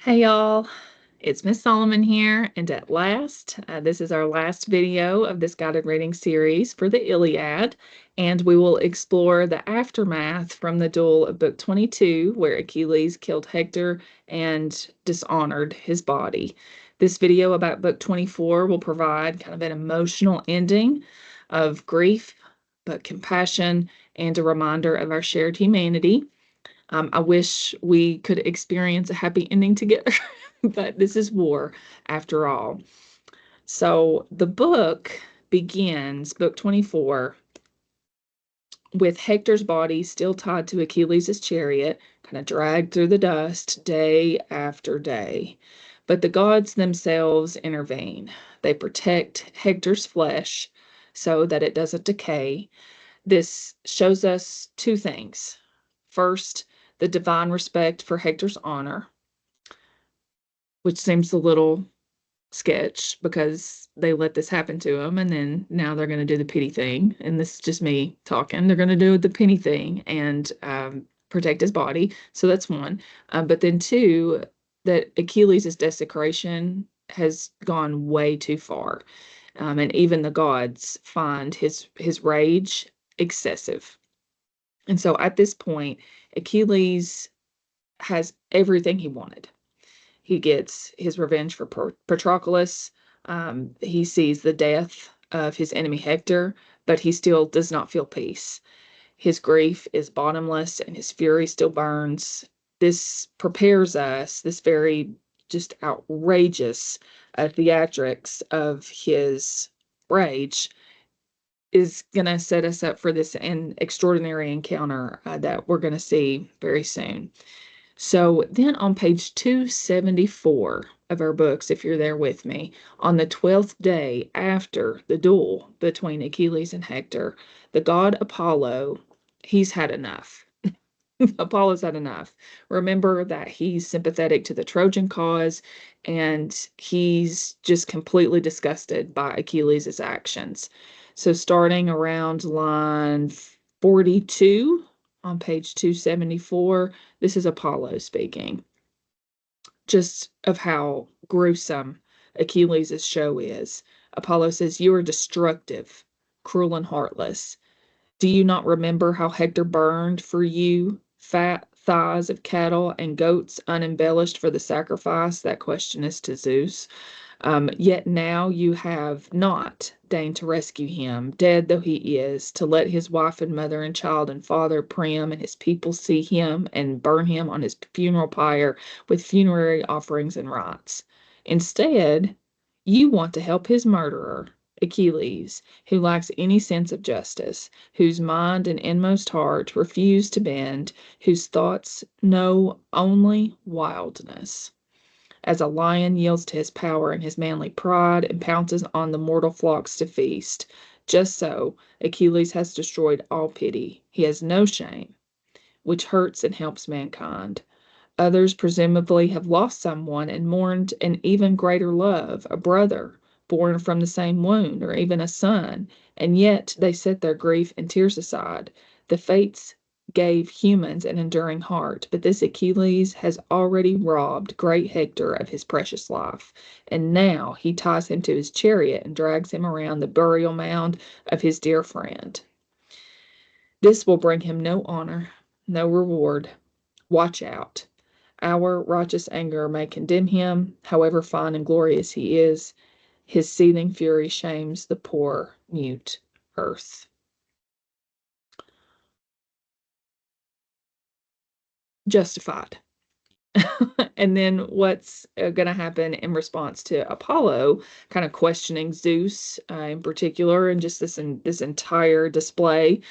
Hey y'all, it's Miss Solomon here, and at last, this is our last video of this guided reading series for the Iliad, and we will explore the aftermath from the duel of Book 22, where Achilles killed Hector and dishonored his body. This video about Book 24 will provide kind of an emotional ending of grief, but compassion, and a reminder of our shared humanity. I wish we could experience a happy ending together, but this is war after all. So the book begins, book 24, with Hector's body still tied to Achilles' chariot, kind of dragged through the dust day after day. But the gods themselves intervene. They protect Hector's flesh so that it doesn't decay. This shows us two things. First, the divine respect for Hector's honor, which seems a little sketch because they let this happen to him, and then now they're going to do the pity thing. And this is just me talking. They're going to do the penny thing and protect his body. So that's one. But then two, that Achilles' desecration has gone way too far. And even the gods find his rage excessive. And so at this point, Achilles has everything he wanted. He gets his revenge for Patroclus. He sees the death of his enemy Hector, but he still does not feel peace. His grief is bottomless and his fury still burns. This prepares us, this very just outrageous theatrics of his rage is going to set us up for this extraordinary encounter that we're going to see very soon. So then on page 274 of our books, if you're there with me, on the 12th day after the duel between Achilles and Hector, the god Apollo, he's had enough. Apollo's had enough. Remember that he's sympathetic to the Trojan cause and he's just completely disgusted by Achilles' actions. So starting around line 42 on page 274, this is Apollo speaking, just of how gruesome Achilles' show is. Apollo says, "You are destructive, cruel, and heartless. Do you not remember how Hector burned for you fat thighs of cattle and goats unembellished for the sacrifice?" That question is to Zeus. Yet now you have not deigned to rescue him, dead though he is, to let his wife and mother and child and father Priam and his people see him and burn him on his funeral pyre with funerary offerings and rites. Instead, you want to help his murderer, Achilles, who lacks any sense of justice, whose mind and inmost heart refuse to bend, whose thoughts know only wildness. As a lion yields to his power and his manly pride and pounces on the mortal flocks to feast, just so Achilles has destroyed all pity. He has no shame, which hurts and helps mankind. Others presumably have lost someone and mourned an even greater love, a brother born from the same wound, or even a son, and yet they set their grief and tears aside. The fates gave humans an enduring heart, but this Achilles has already robbed great Hector of his precious life, and now he ties him to his chariot and drags him around the burial mound of his dear friend. This will bring him no honor, no reward. Watch out. Our righteous anger may condemn him, however fine and glorious he is. His seething fury shames the poor, mute earth. Justified. And then what's going to happen in response to Apollo kind of questioning Zeus in particular, and just this entire display.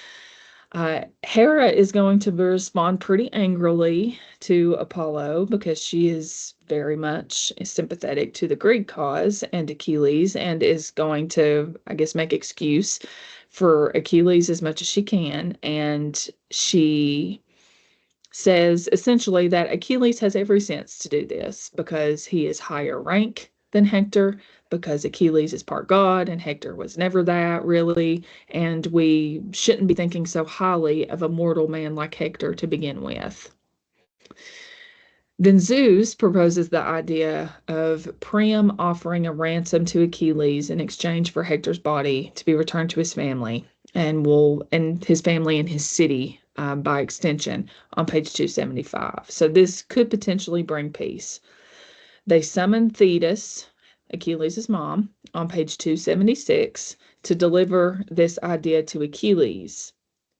Hera is going to respond pretty angrily to Apollo because she is very much sympathetic to the Greek cause and Achilles, and is going to, I guess, make excuse for Achilles as much as she can. And she says essentially that Achilles has every sense to do this because he is higher rank than Hector, because Achilles is part God and Hector was never that really, and we shouldn't be thinking so highly of a mortal man like Hector to begin with. Then Zeus proposes the idea of Priam offering a ransom to Achilles in exchange for Hector's body to be returned to his family and his family and his city by extension on page 275. So this could potentially bring peace. They summon Thetis, Achilles' mom, on page 276 to deliver this idea to Achilles.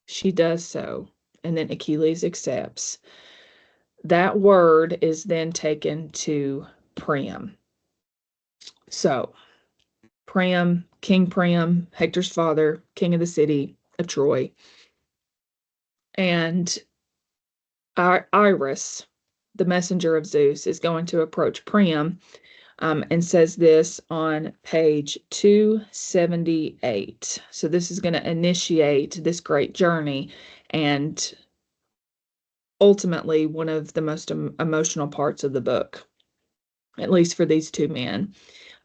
She does so, and then Achilles accepts. That word is then taken to Priam. So, King Priam, Hector's father, king of the city of Troy, and Iris, the messenger of Zeus, is going to approach Priam and says this on page 278. So, this is going to initiate this great journey and ultimately one of the most emotional parts of the book, at least for these two men.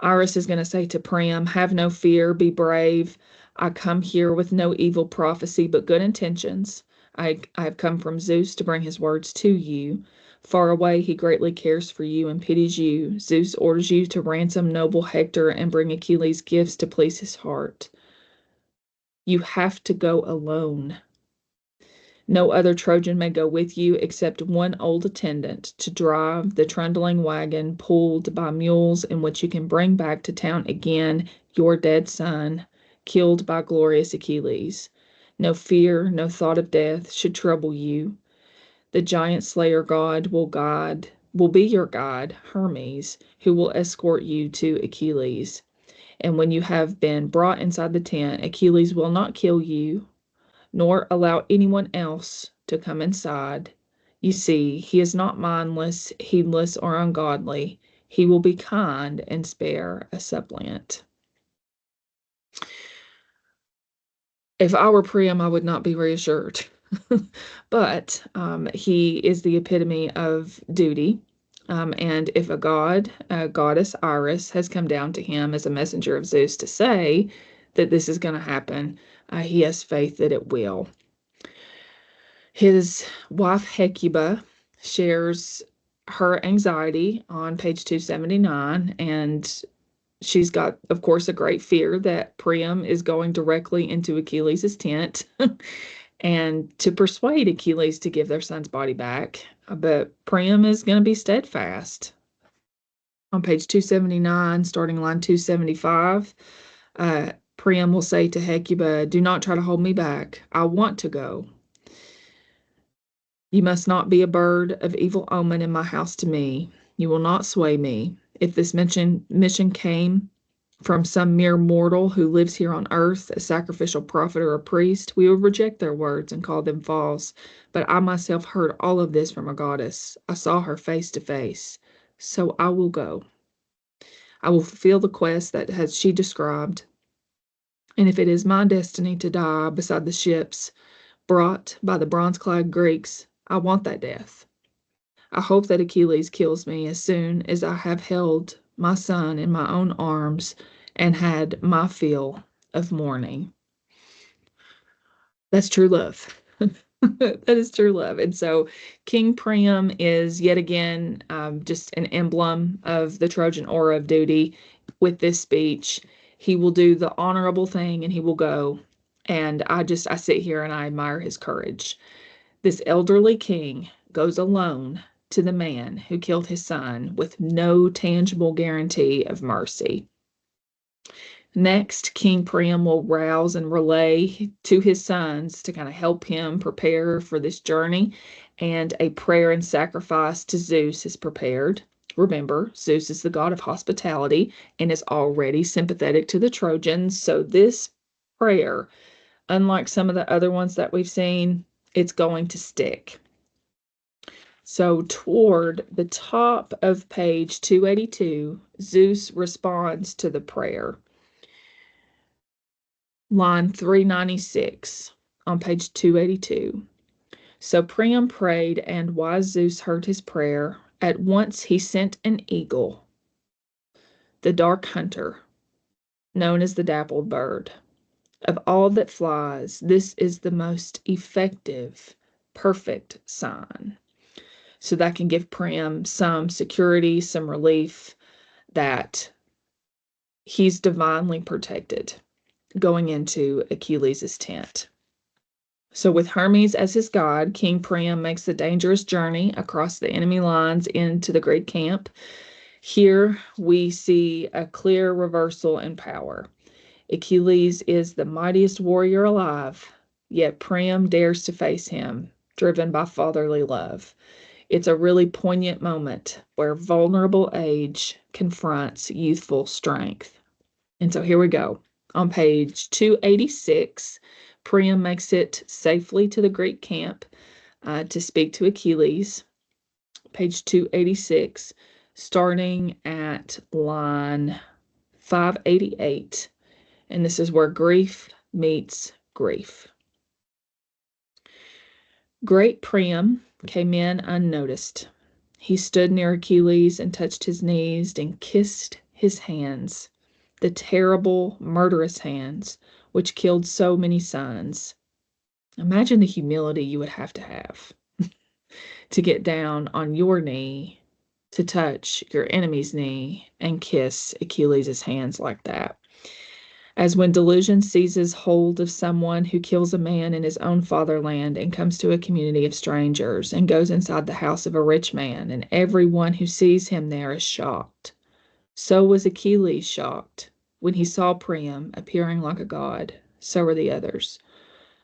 Iris is going to say to Priam, "Have no fear, be brave. I come here with no evil prophecy, but good intentions. I have come from Zeus to bring his words to you. Far away, he greatly cares for you and pities you. Zeus orders you to ransom noble Hector and bring Achilles gifts to please his heart. You have to go alone. No other Trojan may go with you except one old attendant to drive the trundling wagon pulled by mules in which you can bring back to town again your dead son, killed by glorious Achilles. No fear, no thought of death should trouble you. The giant slayer god will be your guide, Hermes, who will escort you to Achilles. And when you have been brought inside the tent, Achilles will not kill you, nor allow anyone else to come inside. You see, he is not mindless, heedless, or ungodly. He will be kind and spare a suppliant." If I were Priam, I would not be reassured. But he is the epitome of duty. And if a goddess Iris, has come down to him as a messenger of Zeus to say that this is going to happen, he has faith that it will. His wife Hecuba shares her anxiety on page 279, and she's got, of course, a great fear that Priam is going directly into Achilles' tent and to persuade Achilles to give their son's body back. But Priam is going to be steadfast. On page 279, starting line 275, Priam will say to Hecuba, "Do not try to hold me back. I want to go. You must not be a bird of evil omen in my house to me. You will not sway me. If this mission came from some mere mortal who lives here on earth, a sacrificial prophet or a priest, we would reject their words and call them false. But I myself heard all of this from a goddess. I saw her face to face. So I will go. I will fulfill the quest that has she described. And if it is my destiny to die beside the ships brought by the bronze-clad Greeks, I want that death. I hope that Achilles kills me as soon as I have held my son in my own arms and had my fill of mourning." That's true love. That is true love. And so King Priam is yet again just an emblem of the Trojan aura of duty with this speech. He will do the honorable thing and he will go. And I sit here and I admire his courage. This elderly king goes alone to the man who killed his son with no tangible guarantee of mercy. Next, King Priam will rouse and relay to his sons to kind of help him prepare for this journey, and a prayer and sacrifice to Zeus is prepared. Remember, Zeus is the god of hospitality and is already sympathetic to the Trojans, so this prayer, unlike some of the other ones that we've seen, it's going to stick. So toward the top of page 282, Zeus responds to the prayer. Line 396 on page 282. So Priam prayed, and wise Zeus heard his prayer. At once he sent an eagle, the dark hunter, known as the dappled bird. Of all that flies, this is the most effective, perfect sign. So that can give Priam some security, some relief that he's divinely protected going into Achilles' tent. So, with Hermes as his god, King Priam makes the dangerous journey across the enemy lines into the great camp. Here we see a clear reversal in power. Achilles is the mightiest warrior alive, yet Priam dares to face him, driven by fatherly love. It's a really poignant moment where vulnerable age confronts youthful strength. And so here we go. On page 286, Priam makes it safely to the Greek camp to speak to Achilles. Page 286, starting at line 588. And this is where grief meets grief. Great Priam came in unnoticed. He stood near Achilles and touched his knees and kissed his hands, the terrible, murderous hands which killed so many sons. Imagine the humility you would have to get down on your knee, to touch your enemy's knee, and kiss Achilles' hands like that. As when delusion seizes hold of someone who kills a man in his own fatherland and comes to a community of strangers and goes inside the house of a rich man, and everyone who sees him there is shocked. So was Achilles shocked when he saw Priam appearing like a god. So were the others.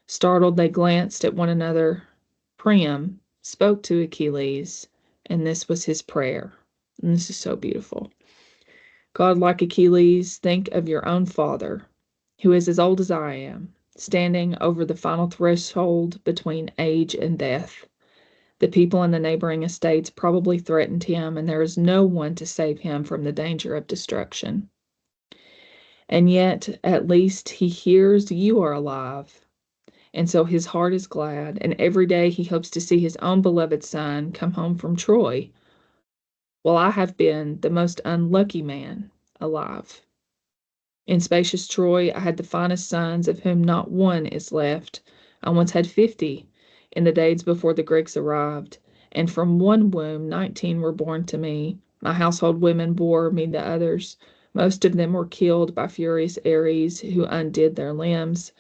Startled, they glanced at one another. Priam spoke to Achilles, and this was his prayer. And this is so beautiful. God, like Achilles, think of your own father, who is as old as I am, standing over the final threshold between age and death. The people in the neighboring estates probably threatened him, and there is no one to save him from the danger of destruction. And yet, at least he hears you are alive, and so his heart is glad, and every day he hopes to see his own beloved son come home from Troy. Well, I have been the most unlucky man alive. In spacious Troy, I had the finest sons, of whom not one is left. I once had 50 in the days before the Greeks arrived, and from one womb 19 were born to me. My household women bore me the others. Most of them were killed by furious Ares who undid their limbs.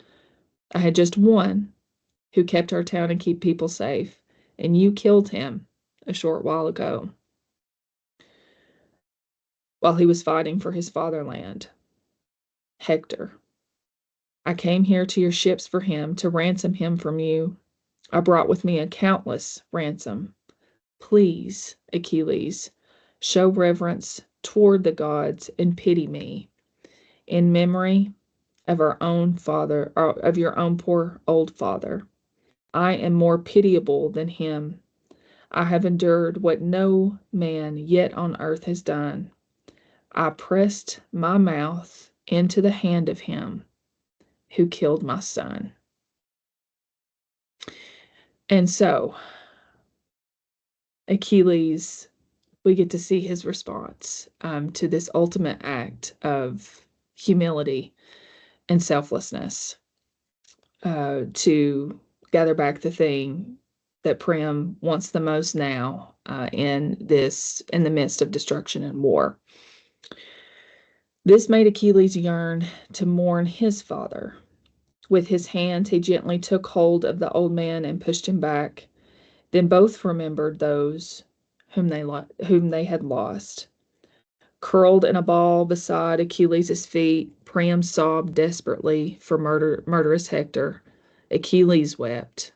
I had just one who kept our town and keep people safe, and you killed him a short while ago while he was fighting for his fatherland. Hector. I came here to your ships for him, to ransom him from you. I brought with me a countless ransom. Please, Achilles, show reverence toward the gods and pity me in memory of our own father, or of your own poor old father. I am more pitiable than him. I have endured what no man yet on earth has done. I pressed my mouth into the hand of him who killed my son. And so, Achilles, we get to see his response to this ultimate act of humility and selflessness to gather back the thing that Priam wants the most now in the midst of destruction and war. This made Achilles yearn to mourn his father. With his hand, he gently took hold of the old man and pushed him back. Then both remembered those whom they had lost. Curled in a ball beside Achilles' feet, Priam sobbed desperately for murderous Hector. Achilles wept,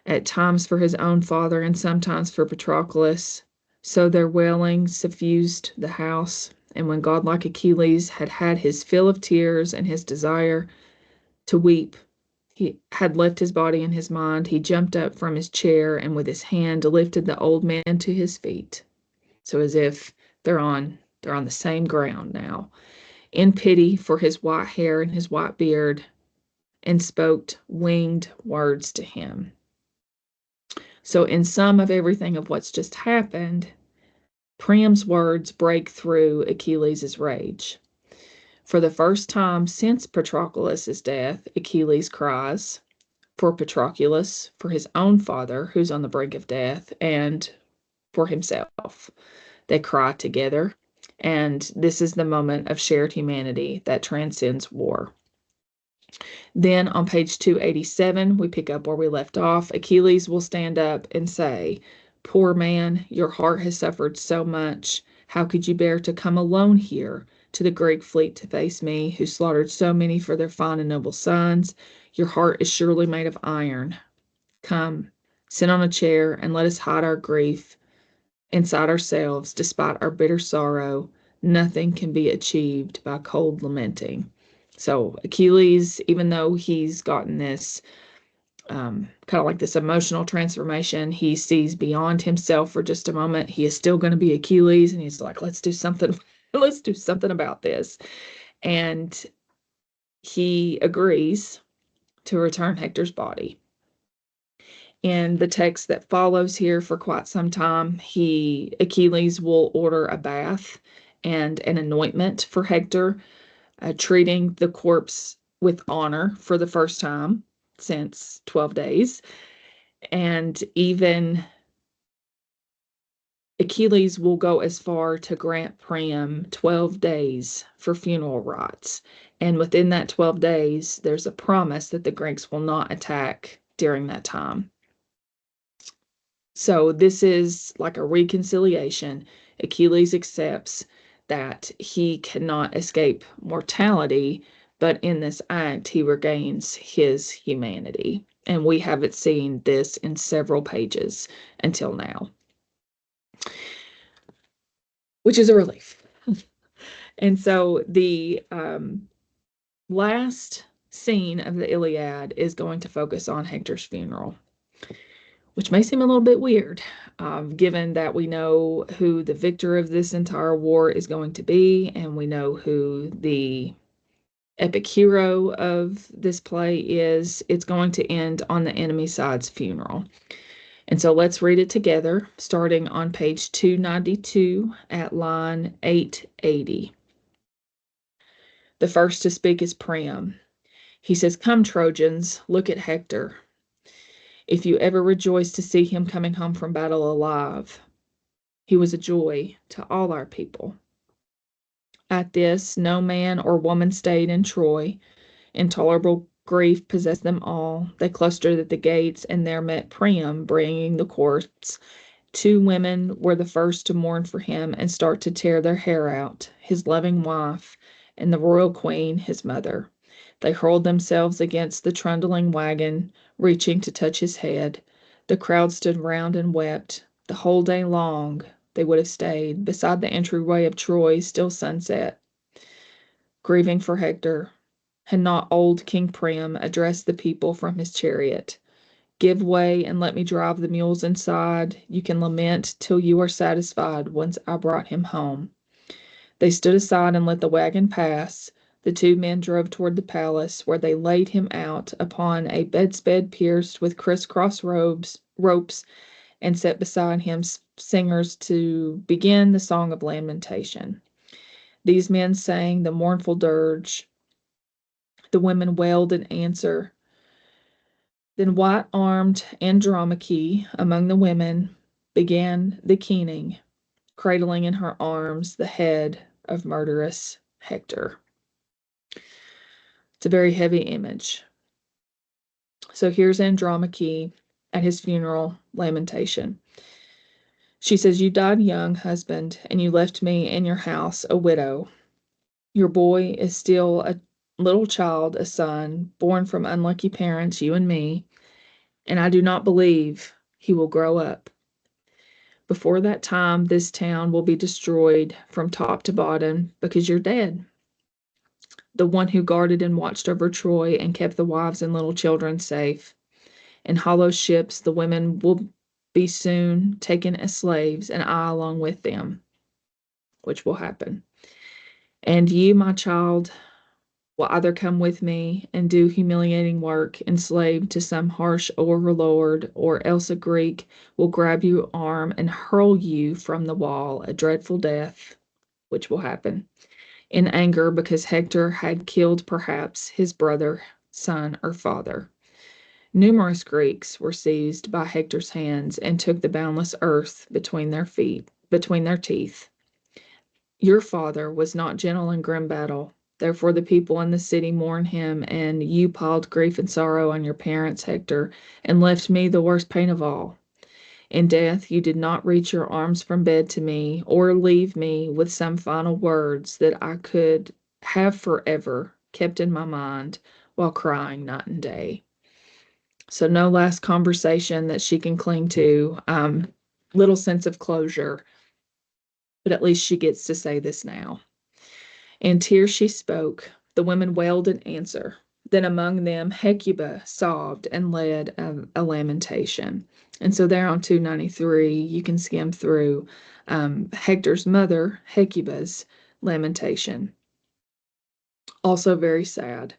at times for his own father and sometimes for Patroclus. So their wailing suffused the house, and when godlike Achilles had had his fill of tears and his desire to weep he had left his body and his mind, he jumped up from his chair and with his hand lifted the old man to his feet. So as if they're on the same ground now, in pity for his white hair and his white beard, and spoke winged words to him. So in sum of everything of what's just happened, Priam's words break through Achilles' rage. For the first time since Patroclus' death, Achilles cries, for Patroclus, for his own father, who's on the brink of death, and for himself. They cry together, and this is the moment of shared humanity that transcends war. Then on page 287, we pick up where we left off. Achilles will stand up and say, "Poor man, your heart has suffered so much. How could you bear to come alone here to the Greek fleet to face me, who slaughtered so many for their fine and noble sons? Your heart is surely made of iron. Come, sit on a chair, and let us hide our grief inside ourselves. Despite our bitter sorrow, nothing can be achieved by cold lamenting." So Achilles, even though he's gotten this kind of like this emotional transformation, he sees beyond himself for just a moment. He is still going to be Achilles, and he's like, let's do something. Let's do something about this. And he agrees to return Hector's body. In the text that follows here, for quite some time, Achilles will order a bath and an anointment for Hector, treating the corpse with honor for the first time since 12 days. And even Achilles will go as far to grant Priam 12 days for funeral rites. And within that 12 days, there's a promise that the Greeks will not attack during that time. So this is like a reconciliation. Achilles accepts that he cannot escape mortality, but in this act, he regains his humanity. And we haven't seen this in several pages until now, which is a relief. And so the last scene of the Iliad is going to focus on Hector's funeral, which may seem a little bit weird, given that we know who the victor of this entire war is going to be, and we know who the epic hero of this play is. It's going to end on the enemy side's funeral. And so let's read it together, starting on page 292 at line 880. The first to speak is Priam. He says, "Come, Trojans, look at Hector. If you ever rejoiced to see him coming home from battle alive, he was a joy to all our people." At this, no man or woman stayed in Troy. Intolerable grief possessed them all. They clustered at the gates, and there met Priam, bringing the corpse. 2 women were the first to mourn for him and start to tear their hair out, his loving wife and the royal queen, his mother. They hurled themselves against the trundling wagon, reaching to touch his head. The crowd stood round and wept. The whole day long they would have stayed beside the entryway of Troy, still sunset, grieving for Hector. Had not old King Priam addressed the people from his chariot, "Give way and let me drive the mules inside. You can lament till you are satisfied once I brought him home." They stood aside and let the wagon pass. The 2 men drove toward the palace, where they laid him out upon a bedstead pierced with crisscross ropes, and set beside him singers to begin the song of lamentation. These men sang the mournful dirge. The women wailed in answer. Then white-armed Andromache among the women began the keening, cradling in her arms the head of murderous Hector. It's a very heavy image. So here's Andromache at his funeral lamentation. She says, "You died young, husband, and you left me in your house a widow. Your boy is still a little child, a son, born from unlucky parents, you and me, and I do not believe he will grow up. Before that time, this town will be destroyed from top to bottom because you're dead. The one who guarded and watched over Troy and kept the wives and little children safe. In hollow ships, the women will be soon taken as slaves, and I along with them," which will happen. "And you, my child, will either come with me and do humiliating work, enslaved to some harsh overlord, or else a Greek will grab your arm and hurl you from the wall, a dreadful death," which will happen, in anger because Hector had killed perhaps his brother, son, or father. Numerous Greeks were seized by Hector's hands and took the boundless earth between their teeth. Your father was not gentle in grim battle. Therefore the people in the city mourn him, and you piled grief and sorrow on your parents, Hector, and left me the worst pain of all. In death you did not reach your arms from bed to me, or leave me with some final words that I could have forever kept in my mind while crying night and day. So no last conversation that she can cling to. Little sense of closure, but at least she gets to say this now. In tears she spoke. The women wailed in answer. Then among them Hecuba sobbed and led a lamentation. And so there on 293, you can skim through Hector's mother, Hecuba's lamentation. Also very sad.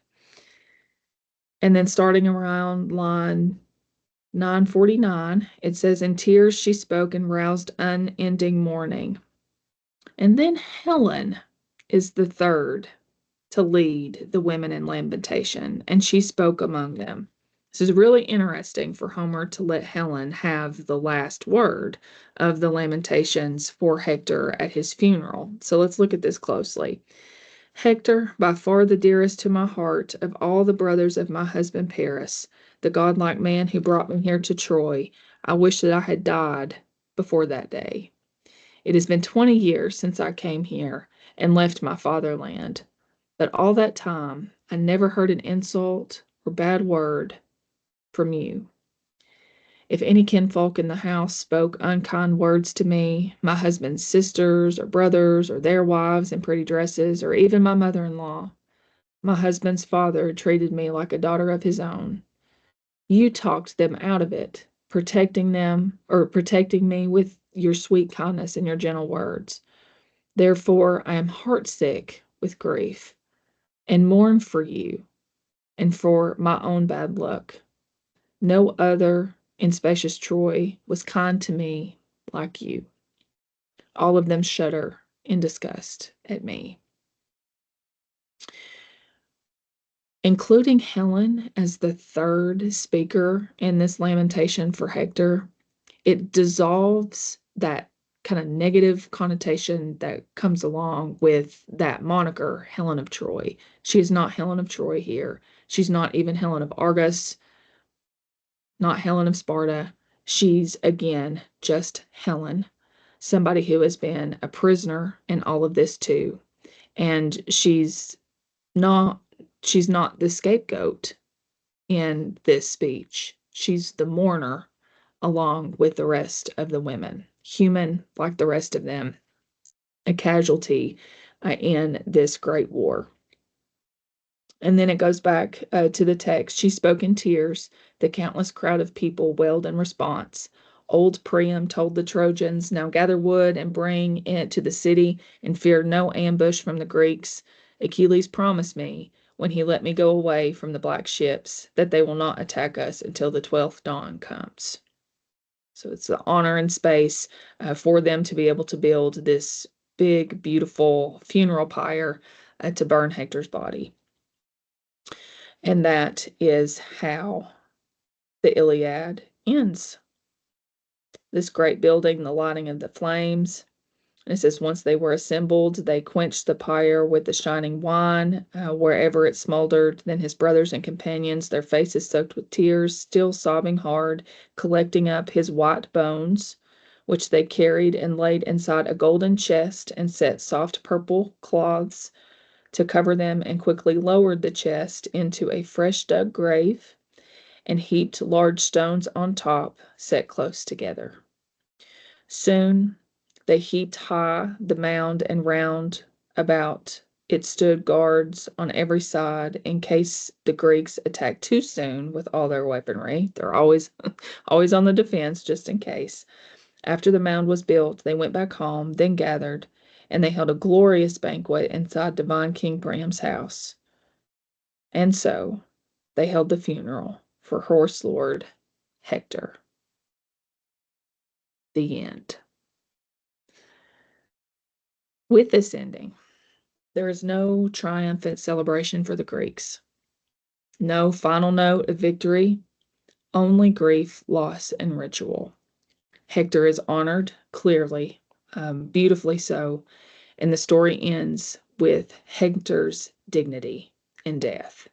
And then starting around line 949, it says, in tears she spoke and roused unending mourning. And then Helen is the third to lead the women in lamentation, and she spoke among them. This is really interesting for Homer to let Helen have the last word of the lamentations for Hector at his funeral. So let's look at this closely. Hector, by far the dearest to my heart of all the brothers of my husband Paris, the godlike man who brought me here to Troy, I wish that I had died before that day. It has been 20 years since I came here and left my fatherland, but all that time I never heard an insult or bad word from you. If any kinfolk in the house spoke unkind words to me, my husband's sisters or brothers or their wives in pretty dresses, or even my mother-in-law, my husband's father treated me like a daughter of his own. You talked them out of it, protecting me with your sweet kindness and your gentle words. Therefore, I am heartsick with grief and mourn for you and for my own bad luck. No other in spacious Troy was kind to me like you. All of them shudder in disgust at me. Including Helen as the third speaker in this lamentation for Hector, it dissolves that kind of negative connotation that comes along with that moniker, Helen of Troy. She is not Helen of Troy here. She's not even Helen of Argos, not Helen of Sparta. She's, again, just Helen, somebody who has been a prisoner in all of this too. And not she's not the scapegoat in this speech. She's the mourner along with the rest of the women, human like the rest of them, a casualty in this great war. And then it goes back to the text. She spoke in tears. The countless crowd of people wailed in response. Old Priam told the Trojans, now gather wood and bring it to the city, and fear no ambush from the Greeks. Achilles promised me, when he let me go away from the black ships, that they will not attack us until the 12th dawn comes. So it's the honor and space for them to be able to build this big, beautiful funeral pyre to burn Hector's body. And that is how the Iliad ends. This great building, the lighting of the flames. And it says, once they were assembled, they quenched the pyre with the shining wine wherever it smoldered. Then his brothers and companions, their faces soaked with tears, still sobbing hard, collecting up his white bones, which they carried and laid inside a golden chest and set soft purple cloths to cover them, and quickly lowered the chest into a fresh dug grave and heaped large stones on top, set close together. Soon they heaped high the mound, and round about it stood guards on every side in case the Greeks attacked too soon with all their weaponry. They're always always on the defense just in case. After the mound was built, they went back home, then gathered, and they held a glorious banquet inside divine King Priam's house. And so they held the funeral for horse lord Hector. The end. With this ending, there is no triumphant celebration for the Greeks, no final note of victory, only grief, loss, and ritual. Hector is honored, clearly, beautifully so, and the story ends with Hector's dignity in death.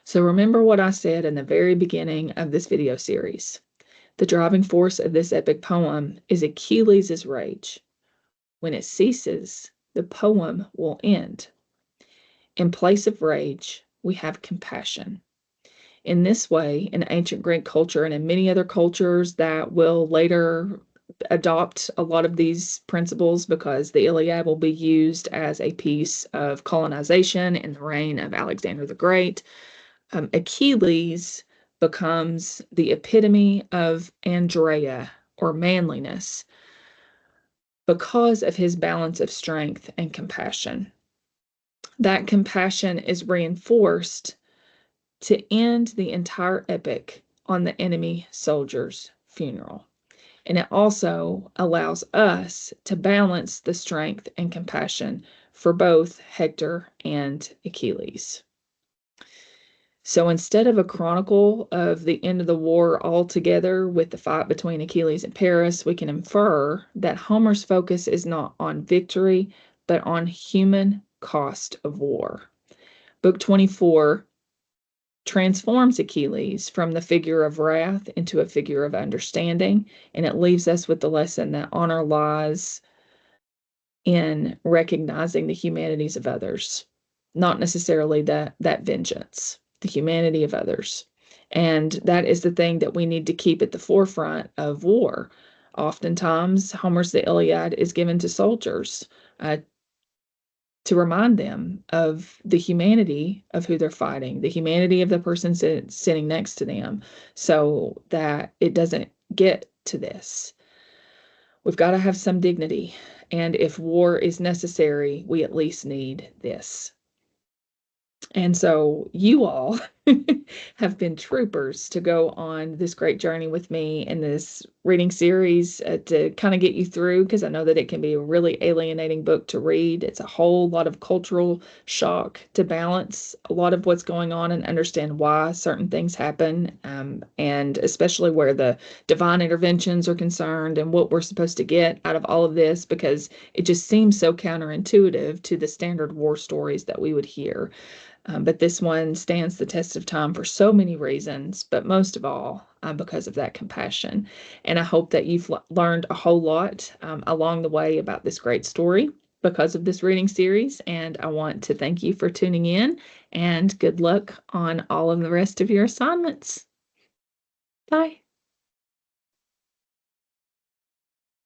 So remember what I said in the very beginning of this video series. The driving force of this epic poem is Achilles' rage. When it ceases, the poem will end. In place of rage, we have compassion. In this way, in ancient Greek culture and in many other cultures that will later adopt a lot of these principles, because the Iliad will be used as a piece of colonization in the reign of Alexander the Great, Achilles becomes the epitome of Andrea, or manliness, because of his balance of strength and compassion. That compassion is reinforced to end the entire epic on the enemy soldier's funeral. And it also allows us to balance the strength and compassion for both Hector and Achilles. So instead of a chronicle of the end of the war altogether with the fight between Achilles and Paris, we can infer that Homer's focus is not on victory, but on human cost of war. Book 24 transforms Achilles from the figure of wrath into a figure of understanding, and it leaves us with the lesson that honor lies in recognizing the humanities of others, not necessarily that vengeance, the humanity of others. And that is the thing that we need to keep at the forefront of war. Oftentimes, Homer's The Iliad is given to soldiers to remind them of the humanity of who they're fighting, the humanity of the person sitting next to them, so that it doesn't get to this. We've got to have some dignity. And if war is necessary, we at least need this. And so you all have been troopers to go on this great journey with me in this reading series to kind of get you through, because I know that it can be a really alienating book to read. It's a whole lot of cultural shock to balance a lot of what's going on and understand why certain things happen, and especially where the divine interventions are concerned and what we're supposed to get out of all of this, because it just seems so counterintuitive to the standard war stories that we would hear. But this one stands the test of time for so many reasons, but most of all, because of that compassion. And I hope that you've learned a whole lot along the way about this great story because of this reading series. And I want to thank you for tuning in, and good luck on all of the rest of your assignments. Bye.